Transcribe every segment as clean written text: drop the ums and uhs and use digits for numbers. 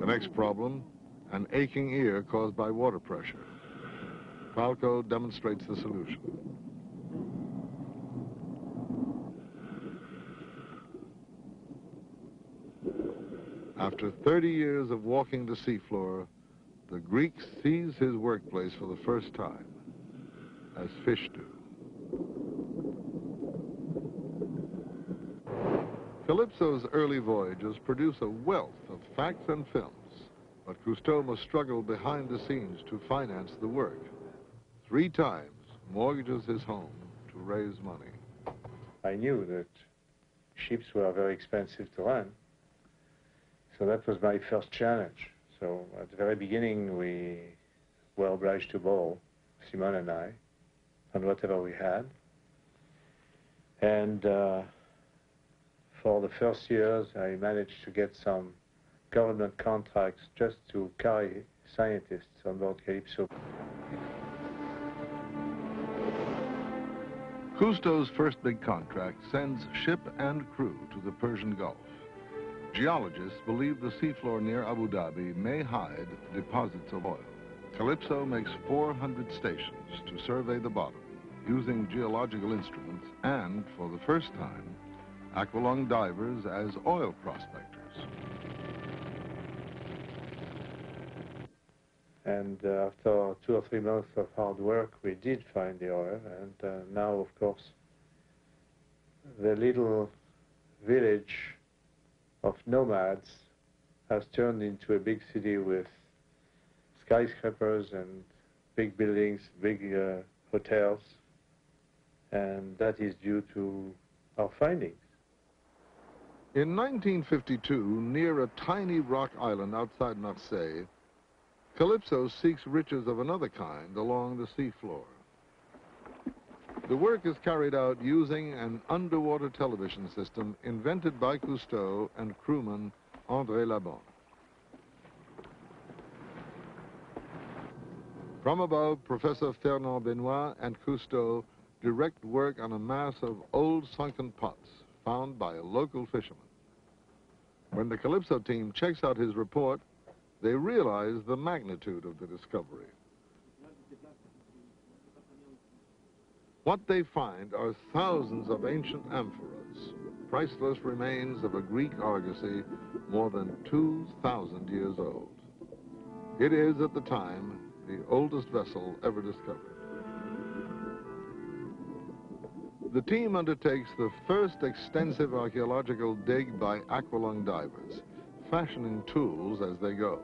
The next problem, an aching ear caused by water pressure. Falco demonstrates the solution. After 30 years of walking the seafloor, the Greek sees his workplace for the first time, as fish do. Calypso's early voyages produce a wealth of facts and films, but Cousteau must struggle behind the scenes to finance the work. 3 times mortgages his home to raise money. I knew that ships were very expensive to run, so that was my first challenge. So at the very beginning, we were obliged to borrow, Simone and I, on whatever we had. And for the first years, I managed to get some government contracts just to carry scientists on board Calypso. Cousteau's first big contract sends ship and crew to the Persian Gulf. Geologists believe the seafloor near Abu Dhabi may hide deposits of oil. Calypso makes 400 stations to survey the bottom using geological instruments and, for the first time, aqualung divers as oil prospectors. And after 2 or 3 months of hard work, we did find the oil. And now, of course, the little village of nomads has turned into a big city with skyscrapers and big buildings, big hotels. And that is due to our findings. In 1952, near a tiny rock island outside Marseille, Calypso seeks riches of another kind along the seafloor. The work is carried out using an underwater television system invented by Cousteau and crewman André Labon. From above, Professor Fernand Benoit and Cousteau direct work on a mass of old sunken pots found by a local fisherman. When the Calypso team checks out his report, they realize the magnitude of the discovery. What they find are thousands of ancient amphoras, priceless remains of a Greek argosy more than 2,000 years old. It is, at the time, the oldest vessel ever discovered. The team undertakes the first extensive archaeological dig by aqualung divers, fashioning tools as they go.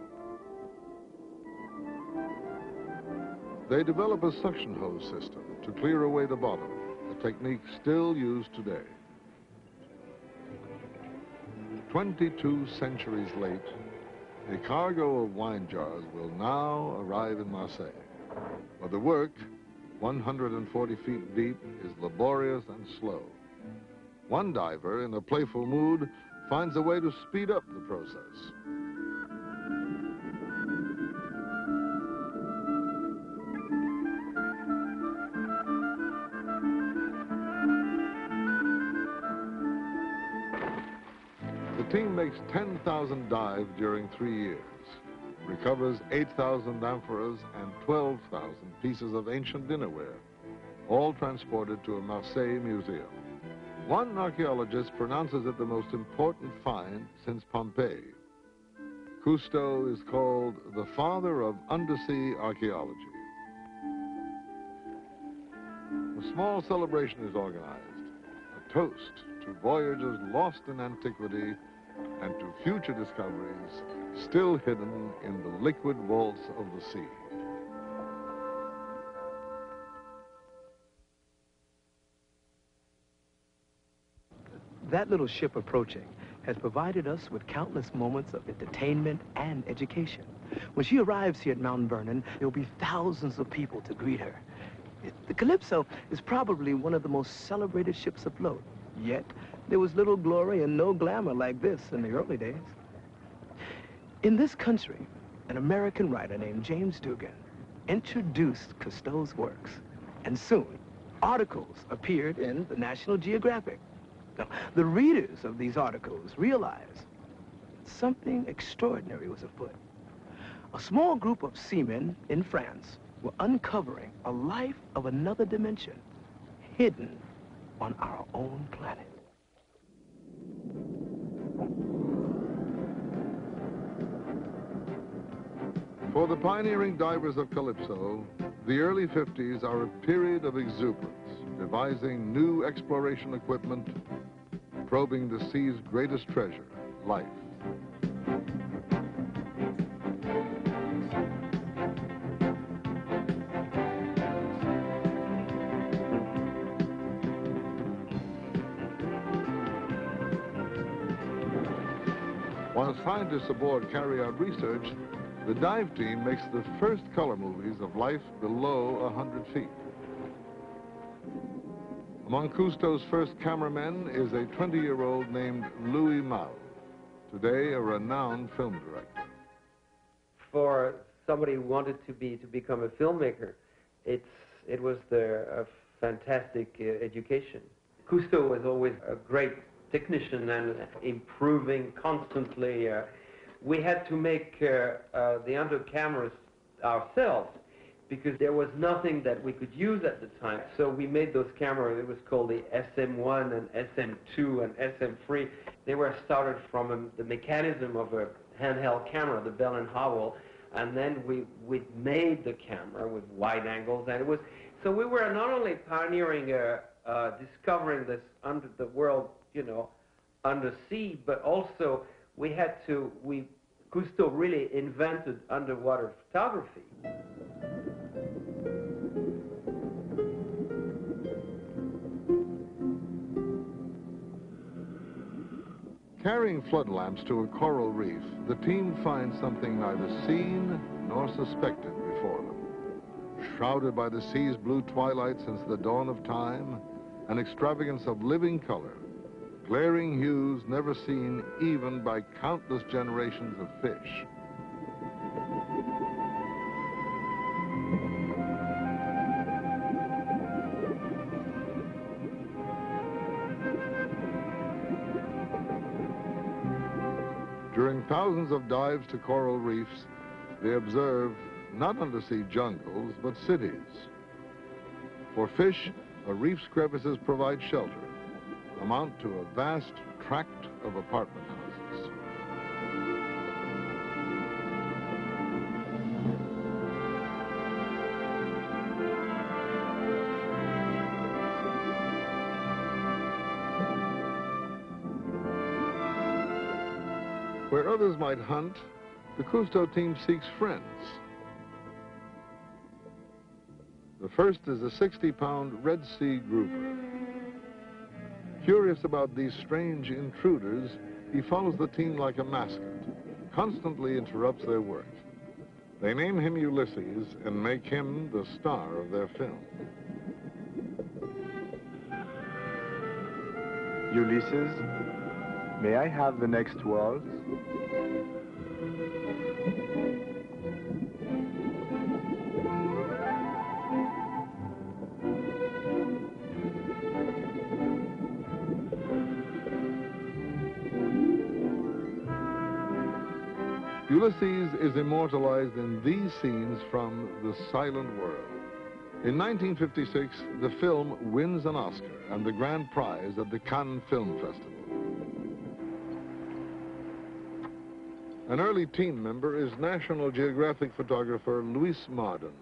They develop a suction hose system to clear away the bottom, a technique still used today. 22 centuries late, a cargo of wine jars will now arrive in Marseille. But the work, 140 feet deep, is laborious and slow. One diver, in a playful mood, finds a way to speed up the process. The team makes 10,000 dives during 3 years, recovers 8,000 amphoras and 12,000 pieces of ancient dinnerware, all transported to a Marseille museum. One archaeologist pronounces it the most important find since Pompeii. Cousteau is called the father of undersea archaeology. A small celebration is organized, a toast to voyagers lost in antiquity and to future discoveries still hidden in the liquid vaults of the sea. That little ship approaching has provided us with countless moments of entertainment and education. When she arrives here at Mount Vernon, there will be thousands of people to greet her. The Calypso is probably one of the most celebrated ships afloat, yet there was little glory and no glamour like this in the early days. In this country, an American writer named James Dugan introduced Cousteau's works, and soon articles appeared in the National Geographic. Now, the readers of these articles realized something extraordinary was afoot. A small group of seamen in France were uncovering a life of another dimension, hidden on our own planet. For the pioneering divers of Calypso, the early 50s are a period of exuberance, devising new exploration equipment, probing the sea's greatest treasure, life. While scientists aboard carry out research, the dive team makes the first color movies of life below 100 feet. Among Cousteau's first cameramen is a 20-year-old named Louis Malle, today a renowned film director. For somebody who wanted to become a filmmaker, it was a fantastic education. Cousteau was always a great technician and improving constantly. We had to make the under cameras ourselves because there was nothing that we could use at the time. So we made those cameras. It was called the SM1 and SM2 and SM3. They were started from the mechanism of a handheld camera, the Bell & Howell, and then we made the camera with wide angles, and it was, so we were not only pioneering discovering this under the world, you know, undersea, but also Cousteau really invented underwater photography. Carrying flood lamps to a coral reef, the team finds something neither seen nor suspected before them. Shrouded by the sea's blue twilight since the dawn of time, an extravagance of living color, glaring hues never seen even by countless generations of fish. During thousands of dives to coral reefs, they observe not undersea jungles, but cities. For fish, a reef's crevices provide shelter, amount to a vast tract of apartment houses. Where others might hunt, the Cousteau team seeks friends. The first is a 60-pound Red Sea grouper. Curious about these strange intruders, he follows the team like a mascot, constantly interrupts their work. They name him Ulysses and make him the star of their film. Ulysses, may I have the next words? Ulysses is immortalized in these scenes from The Silent World. In 1956, the film wins an Oscar and the grand prize at the Cannes Film Festival. An early team member is National Geographic photographer Louis Marden,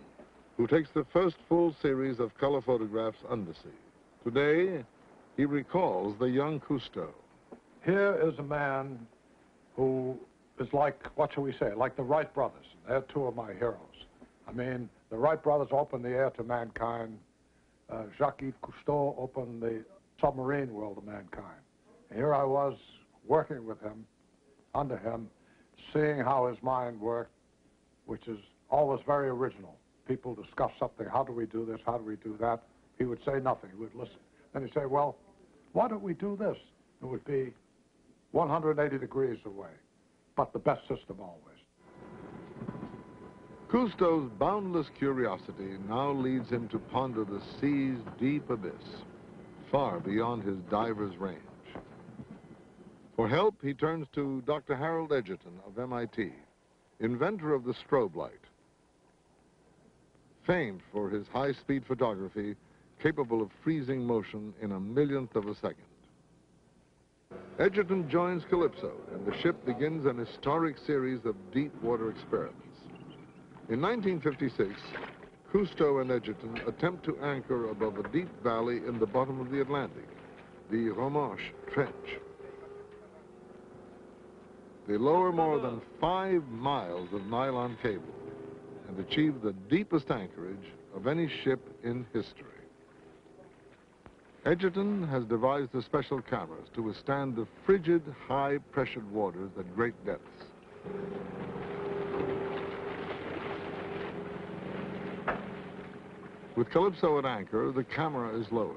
who takes the first full series of color photographs undersea. Today, he recalls the young Cousteau. Here is a man who is like, what shall we say, like the Wright brothers. They're two of my heroes. I mean, the Wright brothers opened the air to mankind. Jacques-Yves Cousteau opened the submarine world to mankind. And here I was working with him, under him, seeing how his mind worked, which is always very original. People discuss something, how do we do this, how do we do that? He would say nothing, he would listen. Then he'd say, well, why don't we do this? It would be 180 degrees away, but the best system always. Cousteau's boundless curiosity now leads him to ponder the sea's deep abyss, far beyond his diver's range. For help, he turns to Dr. Harold Edgerton of MIT, inventor of the strobe light, famed for his high-speed photography capable of freezing motion in a millionth of a second. Edgerton joins Calypso, and the ship begins an historic series of deep-water experiments. In 1956, Cousteau and Edgerton attempt to anchor above a deep valley in the bottom of the Atlantic, the Romanche Trench. They lower more than 5 miles of nylon cable and achieve the deepest anchorage of any ship in history. Edgerton has devised the special cameras to withstand the frigid, high-pressured waters at great depths. With Calypso at anchor, the camera is lowered.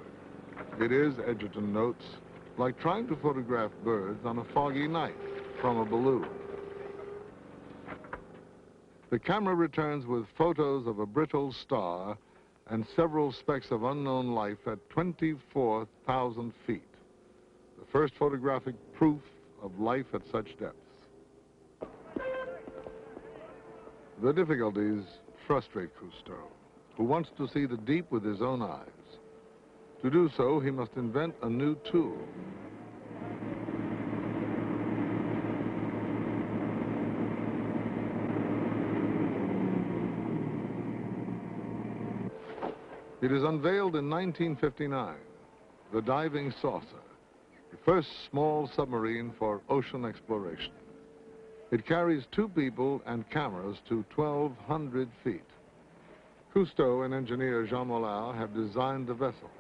It is, Edgerton notes, like trying to photograph birds on a foggy night from a balloon. The camera returns with photos of a brittle star and several specks of unknown life at 24,000 feet. The first photographic proof of life at such depths. The difficulties frustrate Cousteau, who wants to see the deep with his own eyes. To do so, he must invent a new tool. It is unveiled in 1959, the diving saucer, the first small submarine for ocean exploration. It carries 2 people and cameras to 1,200 feet. Cousteau and engineer Jean Mollard have designed the vessel.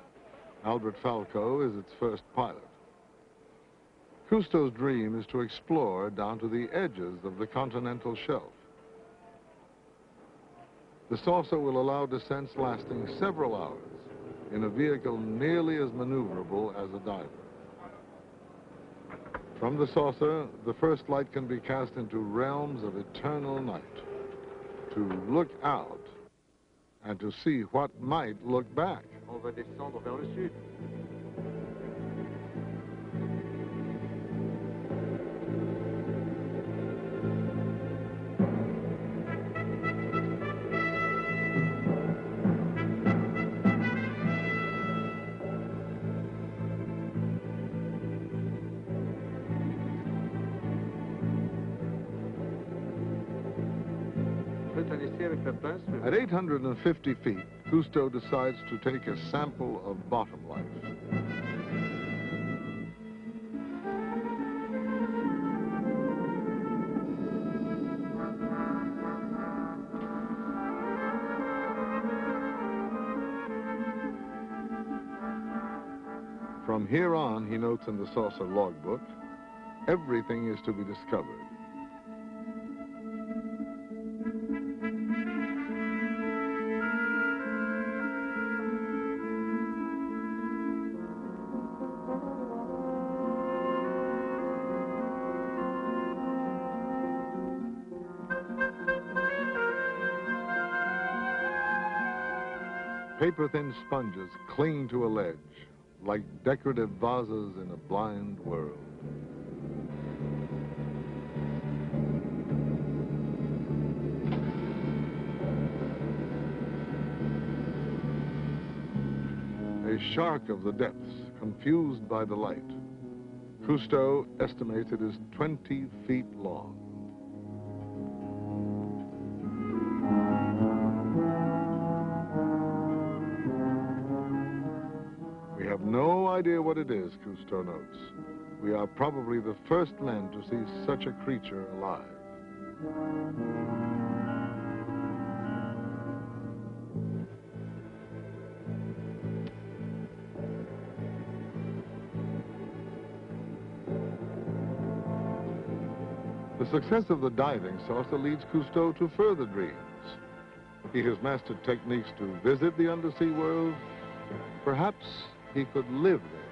Albert Falco is its first pilot. Cousteau's dream is to explore down to the edges of the continental shelf. The saucer will allow descents lasting several hours in a vehicle nearly as maneuverable as a diver. From the saucer, the first light can be cast into realms of eternal night, to look out and to see what might look back. On va descendre vers le sud. At 850 feet, Cousteau decides to take a sample of bottom life. From here on, he notes in the saucer logbook, everything is to be discovered. Paper-thin sponges cling to a ledge, like decorative vases in a blind world. A shark of the depths, confused by the light. Cousteau estimates it is 20 feet long. We have no idea what it is, Cousteau notes. We are probably the first men to see such a creature alive. The success of the diving saucer leads Cousteau to further dreams. He has mastered techniques to visit the undersea world. Perhaps he could live there.